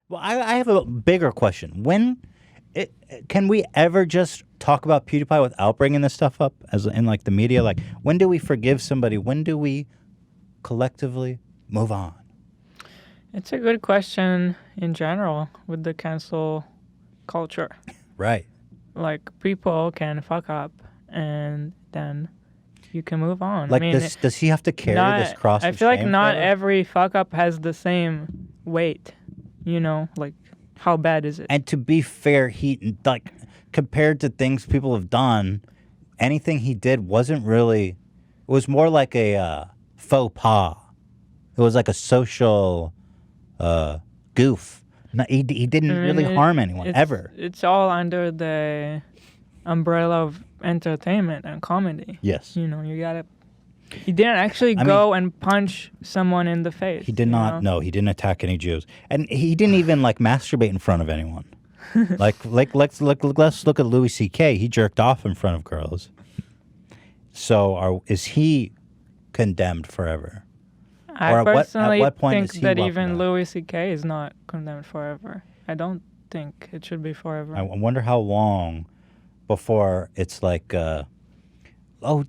Well, I have a bigger question. It, can we ever just talk about PewDiePie without bringing this stuff up as in like the media? Like, when do we forgive somebody? When do we collectively move on? It's a good question in general with the cancel culture. Right. Like, people can fuck up and then you can move on. Like, I mean, does he have to carry this cross I of feel like shame not forever? every fuck up has the same weight. You know, like, how bad is it? And to be fair, he like compared to things people have done, anything he did wasn't really. It was more like a faux pas. It was like a social goof. No, he didn't really harm anyone ever. It's all under the umbrella of entertainment and comedy. Yes. You know, you gotta. He didn't actually go and punch someone in the face. He did not. No, he didn't attack any Jews, and he didn't even like masturbate in front of anyone. Let's look at Louis C.K. He jerked off in front of girls. So is he condemned forever? I personally at what point think is he that welcome even back? Louis C.K. is not condemned forever. I don't think it should be forever. I wonder how long before it's like, oh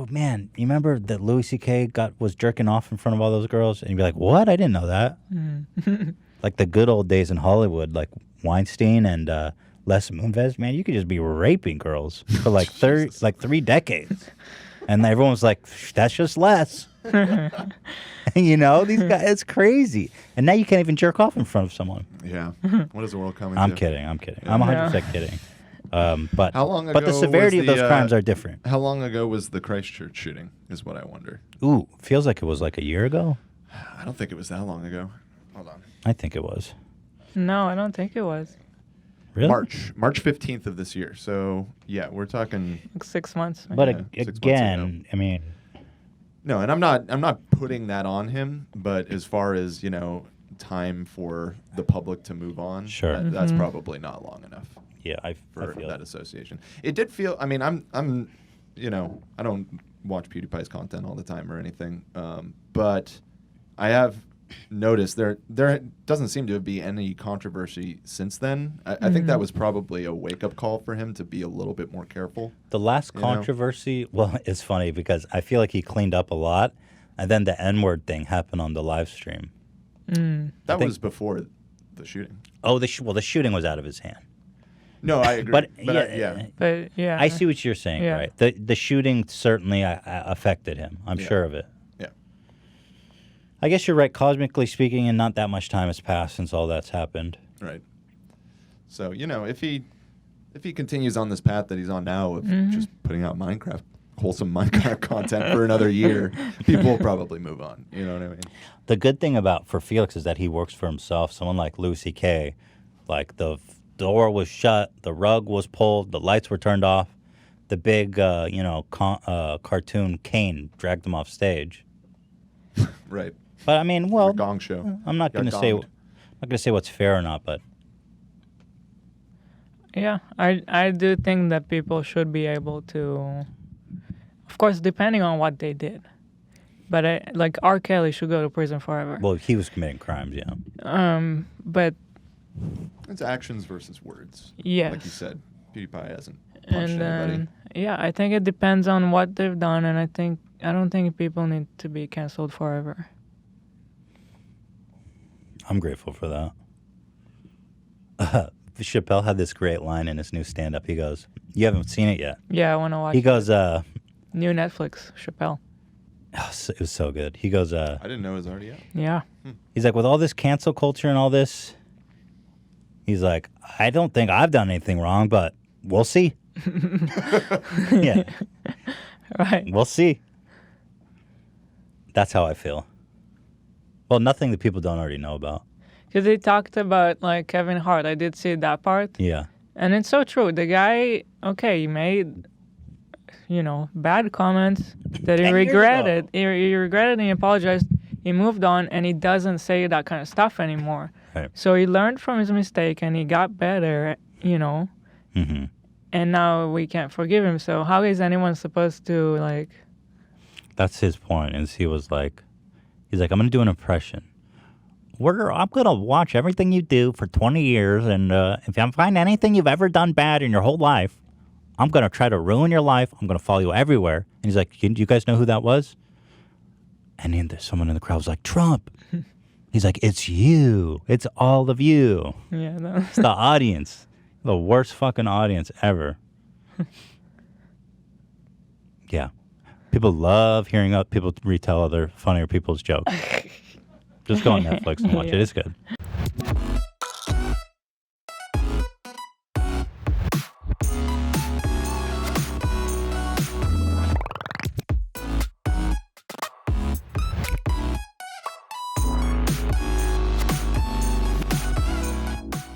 man, you remember that Louis C.K. was jerking off in front of all those girls, and you'd be like, what? I didn't know that. Like the good old days in Hollywood, like Weinstein and Les Moonves. Man, you could just be raping girls for like 3 decades, and everyone was like, that's just Les. You know, these guys, it's crazy. And now you can't even jerk off in front of someone. Yeah. What is the world coming I'm to? kidding. I'm Yeah. 100% kidding. But How long ago but the severity of was those crimes are different. How long ago was the Christchurch shooting, is what I wonder. Ooh, feels like it was like a year ago. I don't think it was that long ago. Hold on. I think it was. No, I don't think it was. Really? March 15th of this year. So, yeah, we're talking Like 6 months. But maybe. 6 months again, ago. I mean, No, and I'm not putting that on him, but as far as, time for the public to move on, Sure. that's probably not long enough. Yeah, I for feel that association. It did feel. I mean, I'm I don't watch PewDiePie's content all the time or anything, but I have noticed there doesn't seem to be any controversy since then. I think that was probably a wake up call for him to be a little bit more careful. The last you know? controversy, well, it's funny because I feel like he cleaned up a lot, and then the N-word thing happened on the live stream. That was before the shooting. Oh, the shooting was out of his hand. No, I agree. But yeah, I see what you're saying, Yeah. right? The shooting certainly affected him. I'm sure of it. Yeah. I guess you're right, cosmically speaking, and not that much time has passed since all that's happened. Right. So, if he continues on this path that he's on now of just putting out wholesome Minecraft content for another year, people will probably move on. You know what I mean? The good thing for Felix is that he works for himself. Someone like Louis C.K., like the door was shut, the rug was pulled, the lights were turned off, the big, cartoon cane dragged him off stage. Right. But I mean, well, Gong show. I'm not Got going to say, gonged. what's fair or not, but Yeah, I do think that people should be able to, of course, depending on what they did. But like R. Kelly should go to prison forever. well, he was committing crimes, yeah. But It's actions versus words. Yes. Like you said, PewDiePie hasn't punched and anybody. yeah, I think it depends on what they've done, and I don't think people need to be canceled forever. I'm grateful for that. Chappelle had this great line in his new stand-up. He goes, "You haven't seen it yet." Yeah, I want to watch. He goes, New Netflix, Chappelle. it was so good. He goes, I didn't know it was already out. Yeah. He's like, with all this cancel culture and all this, he's like, I don't think I've done anything wrong, but we'll see. Yeah. Right. We'll see. That's how I feel. Well, nothing that people don't already know about. Because they talked about like Kevin Hart. I did see that part. Yeah. And it's so true. The guy, okay, he made, bad comments that he 10 years regretted. ago. He regretted and he apologized. He moved on and he doesn't say that kind of stuff anymore. Right. So he learned from his mistake and he got better, Mm-hmm. and now we can't forgive him. So how is anyone supposed to, like... That's his point. Is he's like, I'm going to do an impression. I'm gonna watch everything you do for 20 years, and if I find anything you've ever done bad in your whole life, I'm gonna try to ruin your life. I'm gonna follow you everywhere. And he's like, "Do you guys know who that was?" And then someone in the crowd was like, "Trump." He's like, "It's you. It's all of you. Yeah. It's the audience, the worst fucking audience ever." Yeah, people love hearing people retell other funnier people's jokes. Just go on Netflix and watch it. It's good.